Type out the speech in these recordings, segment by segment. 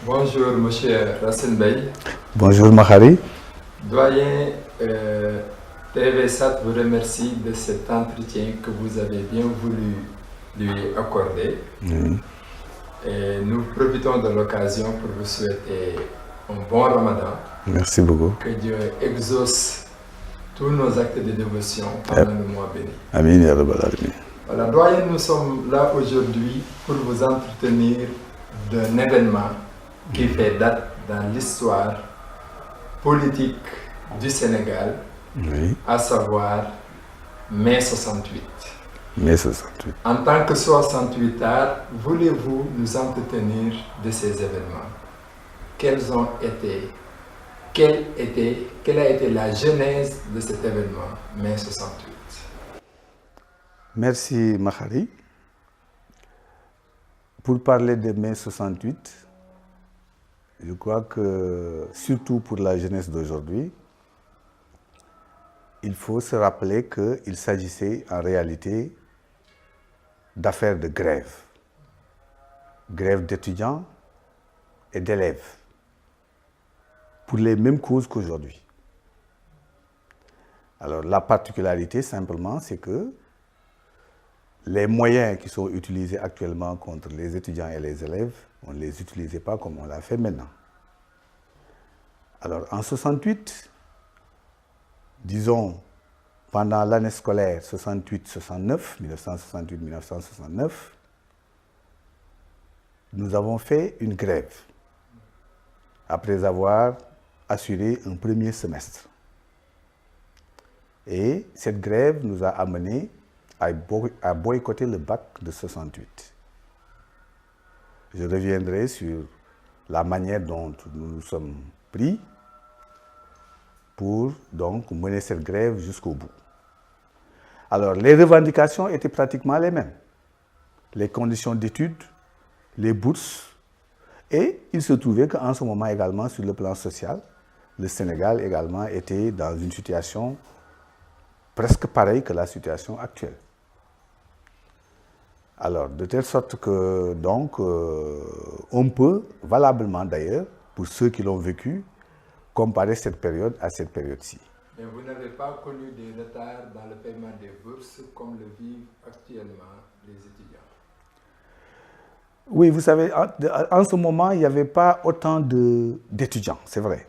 Bonjour, monsieur Racine Bey. Bonjour Mahari. Doyen TV7 vous remercie de cet entretien que vous avez bien voulu lui accorder. Et nous profitons de l'occasion pour vous souhaiter un bon Ramadan. Merci beaucoup. Que Dieu exauce tous nos actes de dévotion pendant le mois béni. Amin ya Rabbal Alamin. Voilà, doyen, nous sommes là aujourd'hui pour vous entretenir d'un événement qui fait date dans l'histoire politique du Sénégal, à savoir mai 68. Mai 68. En tant que 68ard, voulez-vous nous entretenir de ces événements? Quelle a été la genèse de cet événement, mai 68? Merci Mahari. Pour parler de mai 68, je crois que, surtout pour la jeunesse d'aujourd'hui, il faut se rappeler qu'il s'agissait en réalité d'affaires de grève. Grève d'étudiants et d'élèves, pour les mêmes causes qu'aujourd'hui. Alors la particularité simplement, c'est que les moyens qui sont utilisés actuellement contre les étudiants et les élèves, on ne les utilisait pas comme on l'a fait maintenant. Alors en 68, disons pendant l'année scolaire 68-69, 1968-1969, nous avons fait une grève après avoir assuré un premier semestre. Et cette grève nous a amené à boycotter le bac de 68. Je reviendrai sur la manière dont nous nous sommes pris pour donc mener cette grève jusqu'au bout. Alors, les revendications étaient pratiquement les mêmes. Les conditions d'études, les bourses, et il se trouvait qu'en ce moment également, sur le plan social, le Sénégal également était dans une situation presque pareille que la situation actuelle. Alors, de telle sorte que, donc, on peut, valablement d'ailleurs, pour ceux qui l'ont vécu, comparer cette période à cette période-ci. Mais vous n'avez pas connu des retards dans le paiement des bourses comme le vivent actuellement les étudiants? Oui, vous savez, en ce moment, il n'y avait pas autant d'étudiants, c'est vrai.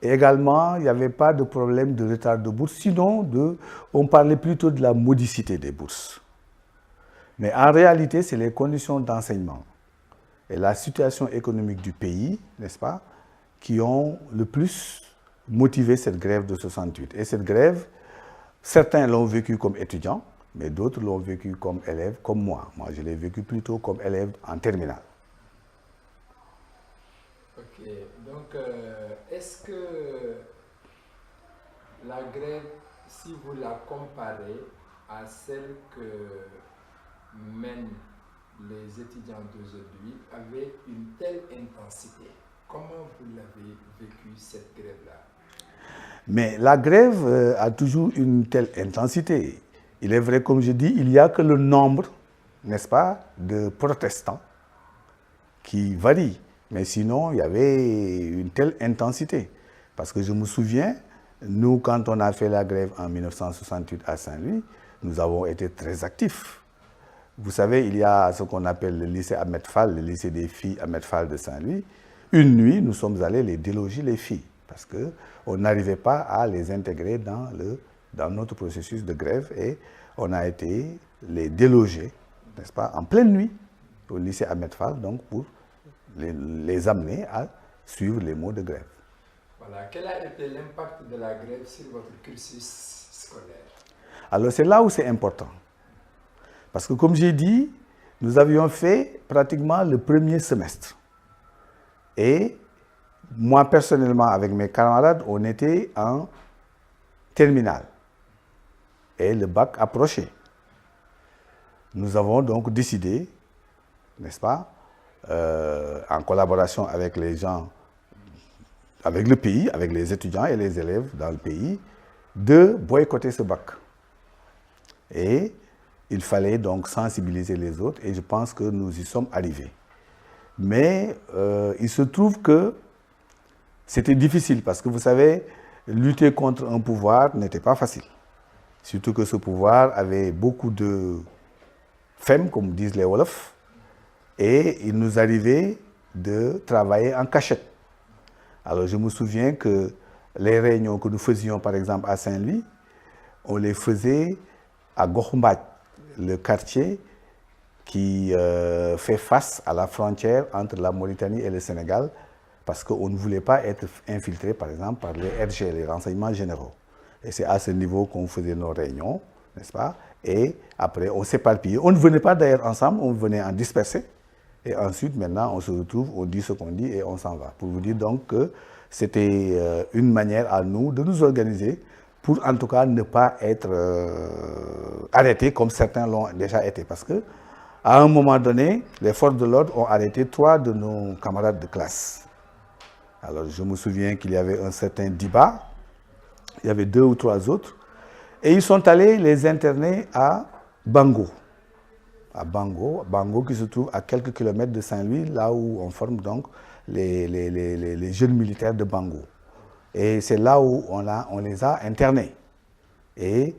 Et également, il n'y avait pas de problème de retard de bourse, sinon on parlait plutôt de la modicité des bourses. Mais en réalité, c'est les conditions d'enseignement et la situation économique du pays, n'est-ce pas, qui ont le plus motivé cette grève de 68. Et cette grève, certains l'ont vécue comme étudiants, mais d'autres l'ont vécue comme élèves, comme moi. Moi, je l'ai vécu plutôt comme élève en terminale. Ok, donc est-ce que la grève, si vous la comparez à celle que mènent les étudiants d'aujourd'hui, avait une telle intensité? Comment vous l'avez vécu, cette grève-là? Mais la grève a toujours une telle intensité. Il est vrai, comme je dis, il n'y a que le nombre, n'est-ce pas, de protestants qui varie. Mais sinon, il y avait une telle intensité. Parce que je me souviens, nous, quand on a fait la grève en 1968 à Saint-Louis, nous avons été très actifs. Vous savez, il y a ce qu'on appelle le lycée Ahmed Fall, le lycée des filles Ahmed Fall de Saint-Louis. Une nuit, nous sommes allés les déloger, les filles, parce qu'on n'arrivait pas à les intégrer dans notre processus de grève et on a été les déloger, n'est-ce pas, en pleine nuit au lycée Ahmed Fall, donc pour les amener à suivre les mots de grève. Voilà. Quel a été l'impact de la grève sur votre cursus scolaire? Alors c'est là où c'est important. Parce que comme j'ai dit, nous avions fait pratiquement le premier semestre. Et moi personnellement, avec mes camarades, on était en terminale. Et le bac approchait. Nous avons donc décidé, n'est-ce pas, en collaboration avec les gens, avec le pays, avec les étudiants et les élèves dans le pays, de boycotter ce bac. Et il fallait donc sensibiliser les autres et je pense que nous y sommes arrivés. Mais il se trouve que c'était difficile parce que vous savez, lutter contre un pouvoir n'était pas facile. Surtout que ce pouvoir avait beaucoup de femmes, comme disent les Wolofs, et il nous arrivait de travailler en cachette. Alors je me souviens que les réunions que nous faisions par exemple à Saint-Louis, on les faisait à Gokhumbat, le quartier qui fait face à la frontière entre la Mauritanie et le Sénégal, parce qu'on ne voulait pas être infiltré par exemple par les RG, les renseignements généraux. Et c'est à ce niveau qu'on faisait nos réunions, n'est-ce pas? Et après on s'éparpillait. On ne venait pas d'ailleurs ensemble, on venait en dispersé. Et ensuite, maintenant, on se retrouve, on dit ce qu'on dit et on s'en va. Pour vous dire donc que c'était une manière à nous de nous organiser pour en tout cas ne pas être arrêtés comme certains l'ont déjà été. Parce que à un moment donné, les forces de l'ordre ont arrêté 3 de nos camarades de classe. Alors je me souviens qu'il y avait un certain Diba, il y avait 2 ou 3 autres, et ils sont allés les interner à Bango. À Bango, Bango qui se trouve à quelques kilomètres de Saint-Louis, là où on forme donc les jeunes militaires de Bango. Et c'est là où on les a internés. Et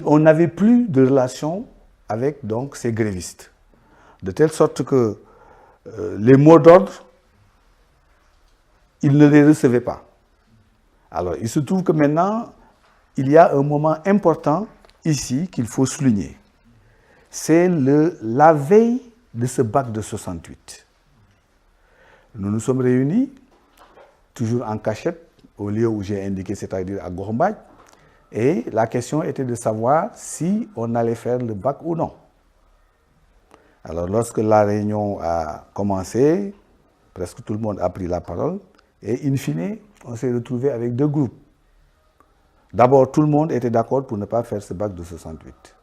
on n'avait plus de relation avec donc ces grévistes. De telle sorte que les mots d'ordre, ils ne les recevaient pas. Alors il se trouve que maintenant, il y a un moment important ici qu'il faut souligner. C'est la veille de ce bac de 68. Nous nous sommes réunis, toujours en cachette, au lieu où j'ai indiqué, c'est-à-dire à Gokhumbat, et la question était de savoir si on allait faire le bac ou non. Alors lorsque la réunion a commencé, presque tout le monde a pris la parole, et in fine, on s'est retrouvé avec 2 groupes. D'abord, tout le monde était d'accord pour ne pas faire ce bac de 68.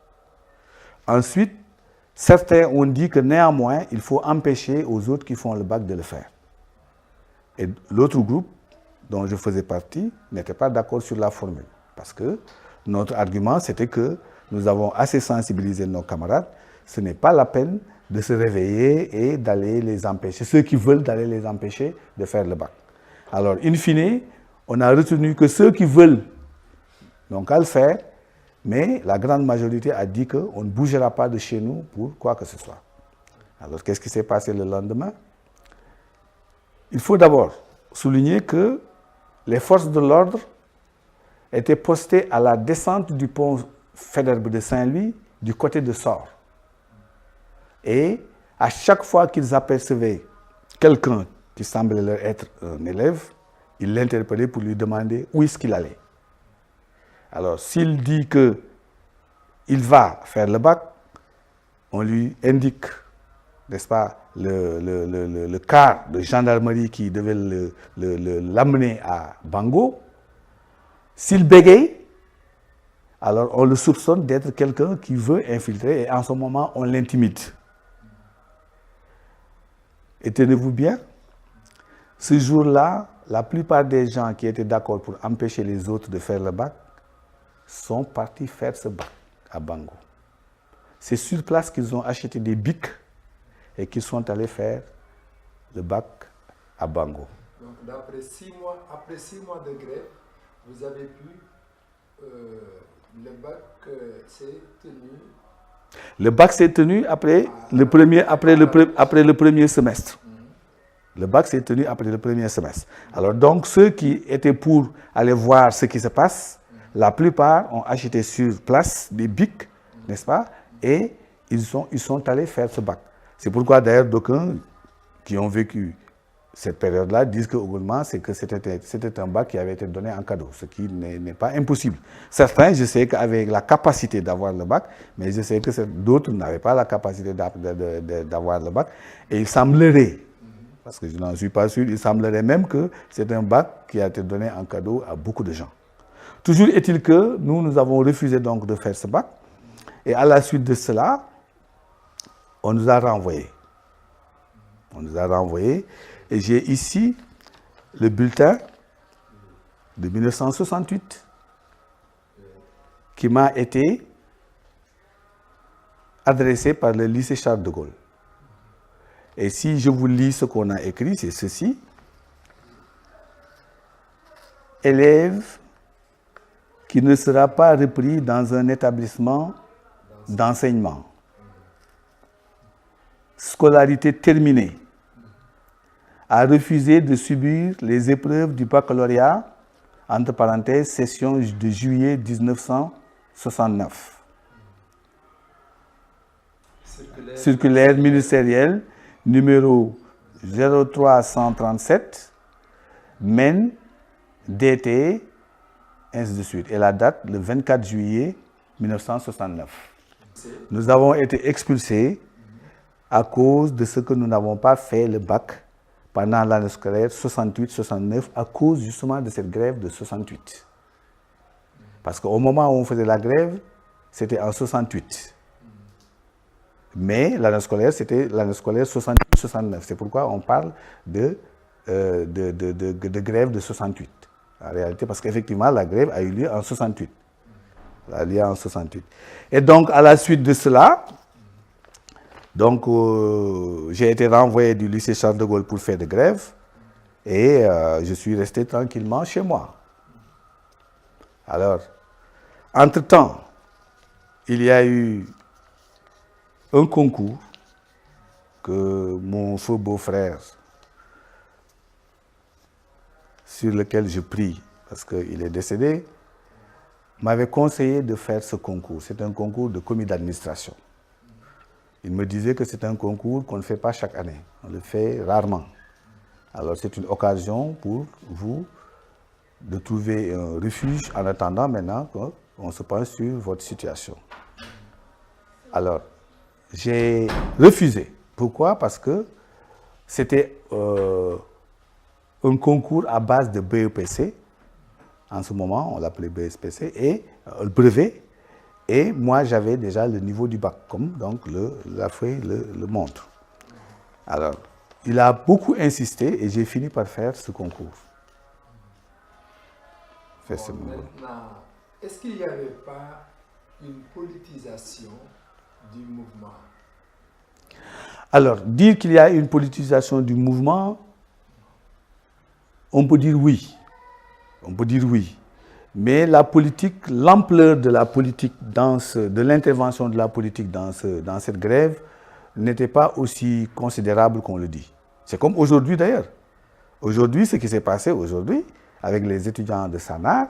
Ensuite, certains ont dit que néanmoins, il faut empêcher aux autres qui font le bac de le faire. Et l'autre groupe, dont je faisais partie, n'était pas d'accord sur la formule. Parce que notre argument, c'était que nous avons assez sensibilisé nos camarades. Ce n'est pas la peine de se réveiller et d'aller les empêcher, ceux qui veulent d'aller les empêcher de faire le bac. Alors, in fine, on a retenu que ceux qui veulent n'ont qu'à le faire, mais la grande majorité a dit qu'on ne bougera pas de chez nous pour quoi que ce soit. Alors, qu'est-ce qui s'est passé le lendemain? Il faut d'abord souligner que les forces de l'ordre étaient postées à la descente du pont Faidherbe de Saint-Louis du côté de Sort. Et à chaque fois qu'ils apercevaient quelqu'un qui semblait leur être un élève, ils l'interpellaient pour lui demander où est-ce qu'il allait. Alors, s'il dit qu'il va faire le bac, on lui indique, n'est-ce pas, le car de gendarmerie qui devait l'amener à Bango. S'il bégaye, alors on le soupçonne d'être quelqu'un qui veut infiltrer et en ce moment, on l'intimide. Et tenez-vous bien, ce jour-là, la plupart des gens qui étaient d'accord pour empêcher les autres de faire le bac sont partis faire ce bac à Bango. C'est sur place qu'ils ont acheté des bics et qu'ils sont allés faire le bac à Bango. Donc, après 6 mois de grève, vous avez pu, le bac s'est tenu. Le bac s'est tenu après le premier semestre. Le bac s'est tenu après le premier semestre. Alors donc, ceux qui étaient pour aller voir ce qui se passe, la plupart ont acheté sur place des bics, n'est-ce pas? Et ils sont allés faire ce bac. C'est pourquoi d'ailleurs d'aucuns qui ont vécu cette période-là disent que c'était un bac qui avait été donné en cadeau, ce qui n'est pas impossible. Certains, je sais qu'avaient la capacité d'avoir le bac, mais je sais que d'autres n'avaient pas la capacité d'avoir le bac. Et il semblerait, parce que je n'en suis pas sûr, il semblerait même que c'est un bac qui a été donné en cadeau à beaucoup de gens. Toujours est-il que nous avons refusé donc de faire ce bac. Et à la suite de cela, on nous a renvoyés. On nous a renvoyés. Et j'ai ici le bulletin de 1968 qui m'a été adressé par le lycée Charles de Gaulle. Et si je vous lis ce qu'on a écrit, c'est ceci. Élève qui ne sera pas repris dans un établissement d'enseignement. Scolarité terminée. A refusé de subir les épreuves du baccalauréat, entre parenthèses, session de juillet 1969. Circulaire ministérielle numéro 0337, MEN, DT, ainsi de suite. Et la date, le 24 juillet 1969. Nous avons été expulsés à cause de ce que nous n'avons pas fait le bac pendant l'année scolaire 68-69, à cause justement de cette grève de 68. Parce qu'au moment où on faisait la grève, c'était en 68. Mais l'année scolaire, c'était l'année scolaire 68-69. C'est pourquoi on parle de grève de 68. En réalité, parce qu'effectivement, la grève a eu lieu en 68. Et donc, à la suite de cela, donc, j'ai été renvoyé du lycée Charles de Gaulle pour faire de grève et je suis resté tranquillement chez moi. Alors, entre-temps, il y a eu un concours que mon feu beau-frère, sur lequel je prie, parce qu'il est décédé, m'avait conseillé de faire ce concours. C'est un concours de commis d'administration. Il me disait que c'est un concours qu'on ne fait pas chaque année. On le fait rarement. Alors c'est une occasion pour vous de trouver un refuge en attendant maintenant qu'on se penche sur votre situation. Alors, j'ai refusé. Pourquoi? Parce que c'était un concours à base de BEPC. En ce moment, on l'appelait BSPC, et le brevet. Et moi, j'avais déjà le niveau du bac, comme donc la feuille le montre. Alors, il a beaucoup insisté et j'ai fini par faire ce concours. Maintenant, est-ce qu'il n'y avait pas une politisation du mouvement? Alors, dire qu'il y a une politisation du mouvement, on peut dire oui. On peut dire oui. Mais la politique, l'ampleur de la politique, de l'intervention de la politique dans cette grève n'était pas aussi considérable qu'on le dit. C'est comme aujourd'hui d'ailleurs. Aujourd'hui, ce qui s'est passé aujourd'hui, avec les étudiants de Sanar,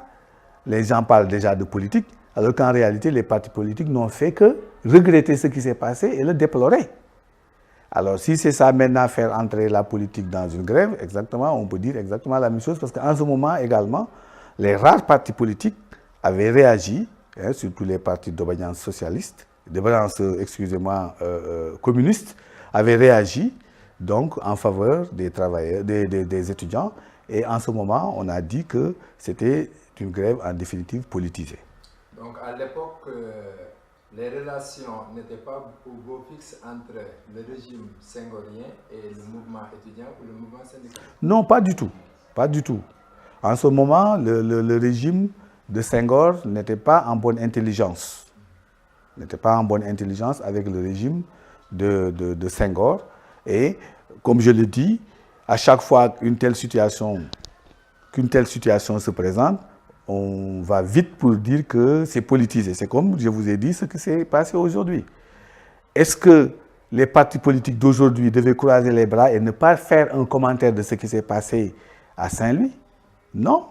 les gens parlent déjà de politique, alors qu'en réalité, les partis politiques n'ont fait que regretter ce qui s'est passé et le déplorer. Alors, si c'est ça maintenant, faire entrer la politique dans une grève, exactement, on peut dire exactement la même chose, parce qu'en ce moment également, les rares partis politiques avaient réagi, surtout les partis d'obédience socialiste, d'obédience, communiste, avaient réagi donc en faveur des travailleurs, des étudiants. Et en ce moment, on a dit que c'était une grève en définitive politisée. Donc à l'époque, les relations n'étaient pas au beau fixe entre le régime senghorien et le mouvement étudiant ou le mouvement syndical? Non, pas du tout. Pas du tout. En ce moment, le régime de Senghor n'était pas en bonne intelligence. N'était pas en bonne intelligence avec le régime de Senghor. Et comme je le dis, à chaque fois qu'une telle situation se présente, on va vite pour dire que c'est politisé. C'est comme je vous ai dit ce qui s'est passé aujourd'hui. Est-ce que les partis politiques d'aujourd'hui devaient croiser les bras et ne pas faire un commentaire de ce qui s'est passé à Saint-Louis? Non.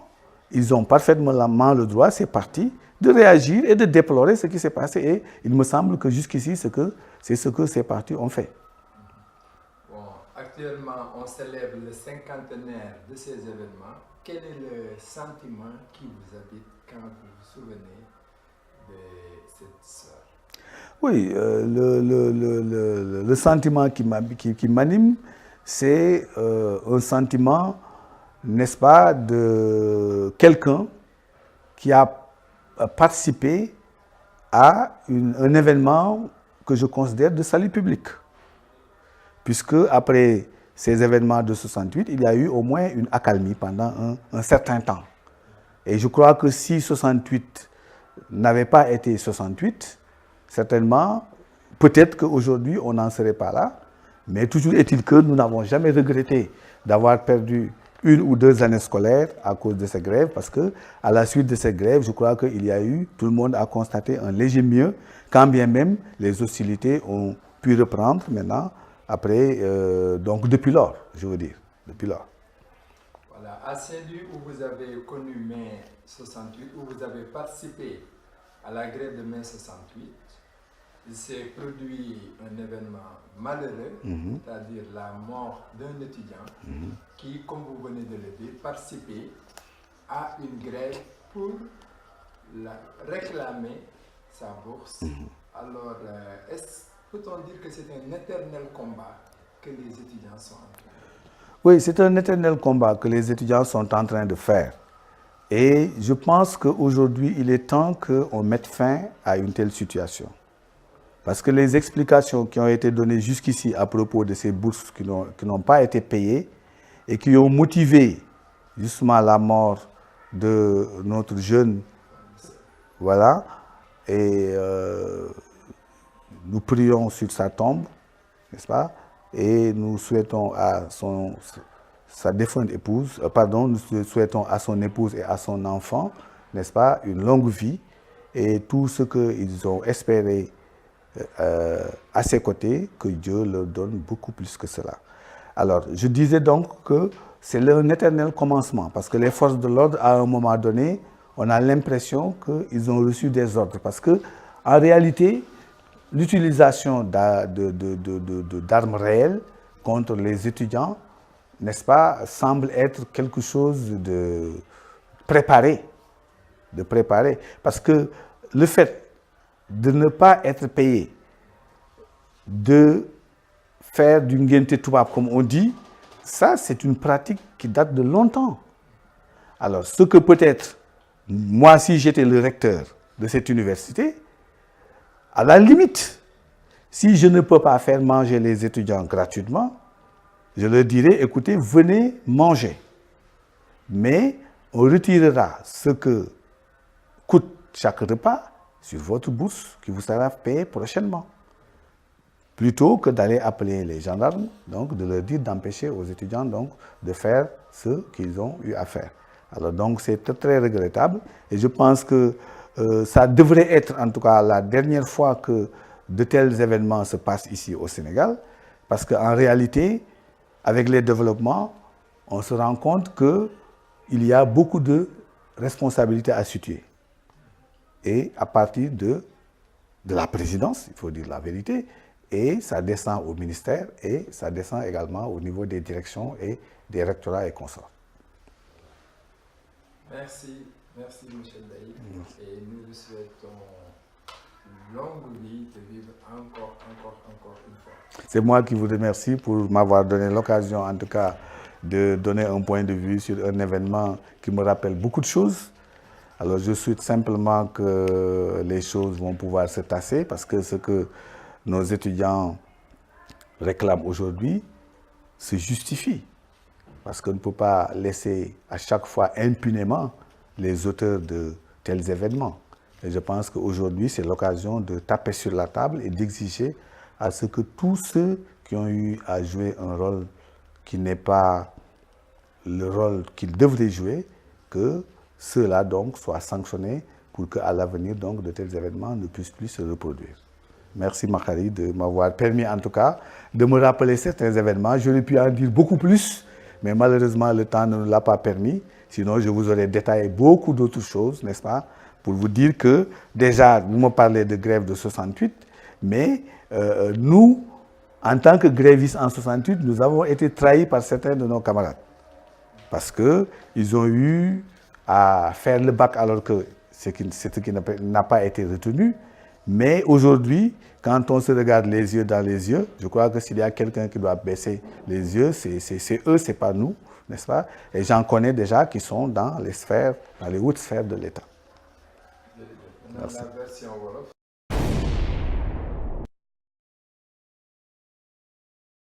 Ils ont parfaitement le droit, ces partis, de réagir et de déplorer ce qui s'est passé. Et il me semble que jusqu'ici, c'est ce que ces partis ont fait. Bon, actuellement, on célèbre le cinquantenaire de ces événements. Quel est le sentiment qui vous habite quand vous vous souvenez de cette histoire? Oui, le sentiment qui m'anime, c'est un sentiment, n'est-ce pas, de quelqu'un qui a participé à un événement que je considère de salut public. Puisque après ces événements de 68, il y a eu au moins une accalmie pendant un certain temps. Et je crois que si 68 n'avait pas été 68, certainement, peut-être qu'aujourd'hui, on n'en serait pas là. Mais toujours est-il que nous n'avons jamais regretté d'avoir perdu 1 ou 2 années scolaires à cause de ces grèves, parce que à la suite de ces grèves, je crois qu'il y a eu, tout le monde a constaté un léger mieux, quand bien même les hostilités ont pu reprendre maintenant, après, donc depuis lors, je veux dire, depuis lors. Voilà, à Saint-Louis où vous avez connu mai 68, où vous avez participé à la grève de mai 68, il s'est produit un événement malheureux, c'est-à-dire la mort d'un étudiant qui, comme vous venez de le dire, participait à une grève pour réclamer sa bourse. Alors, peut-on dire que c'est un éternel combat que les étudiants sont en train de faire? Oui, c'est un éternel combat que les étudiants sont en train de faire. Et je pense qu'aujourd'hui, il est temps qu'on mette fin à une telle situation. Parce que les explications qui ont été données jusqu'ici à propos de ces bourses qui n'ont pas été payées et qui ont motivé justement la mort de notre jeune, voilà, et nous prions sur sa tombe, n'est-ce pas, et nous souhaitons à sa défunte épouse, nous souhaitons à son épouse et à son enfant, n'est-ce pas, une longue vie et tout ce qu'ils ont espéré à ses côtés, que Dieu leur donne beaucoup plus que cela. Alors, je disais donc que c'est un éternel commencement, parce que les forces de l'ordre, à un moment donné, on a l'impression qu'ils ont reçu des ordres, parce que, en réalité, l'utilisation d'armes réelles contre les étudiants, n'est-ce pas, semble être quelque chose de préparé, parce que le fait de ne pas être payé, de faire du ngente tubaab, comme on dit, ça c'est une pratique qui date de longtemps. Alors, ce que peut-être, moi si j'étais le recteur de cette université, à la limite, si je ne peux pas faire manger les étudiants gratuitement, je leur dirais, écoutez, venez manger. Mais on retirera ce que coûte chaque repas sur votre bourse qui vous sera payée prochainement. Plutôt que d'aller appeler les gendarmes, donc de leur dire d'empêcher aux étudiants donc, de faire ce qu'ils ont eu à faire. Alors donc c'est très regrettable et je pense que ça devrait être en tout cas la dernière fois que de tels événements se passent ici au Sénégal, parce qu'en réalité, avec les développements, on se rend compte qu'il y a beaucoup de responsabilités à situer. Et à partir de la présidence, il faut dire la vérité, et ça descend au ministère et ça descend également au niveau des directions et des rectorats et consorts. Merci, merci Michel Daïf. Et nous vous souhaitons une longue vie de vivre encore une fois. C'est moi qui vous remercie pour m'avoir donné l'occasion, en tout cas, de donner un point de vue sur un événement qui me rappelle beaucoup de choses. Alors je souhaite simplement que les choses vont pouvoir se tasser parce que ce que nos étudiants réclament aujourd'hui se justifie. Parce qu'on ne peut pas laisser à chaque fois impunément les auteurs de tels événements. Et je pense qu'aujourd'hui, c'est l'occasion de taper sur la table et d'exiger à ce que tous ceux qui ont eu à jouer un rôle qui n'est pas le rôle qu'ils devraient jouer, que ceux-là donc soient sanctionnés pour qu'à l'avenir donc de tels événements ne puissent plus se reproduire. Merci Makhari de m'avoir permis en tout cas de me rappeler certains événements. J'aurais pu en dire beaucoup plus, mais malheureusement le temps ne nous l'a pas permis. Sinon je vous aurais détaillé beaucoup d'autres choses, n'est-ce pas, pour vous dire que déjà vous me parlez de grève de 68, mais nous, en tant que grévistes en 68, nous avons été trahis par certains de nos camarades. Parce qu'ils ont eu à faire le bac alors que c'est ce qui n'a pas été retenu. Mais aujourd'hui, quand on se regarde les yeux dans les yeux, je crois que s'il y a quelqu'un qui doit baisser les yeux, c'est eux, c'est pas nous, n'est-ce pas? Et j'en connais déjà qui sont dans les sphères, dans les hautes sphères de l'État. Merci. La version Wolof.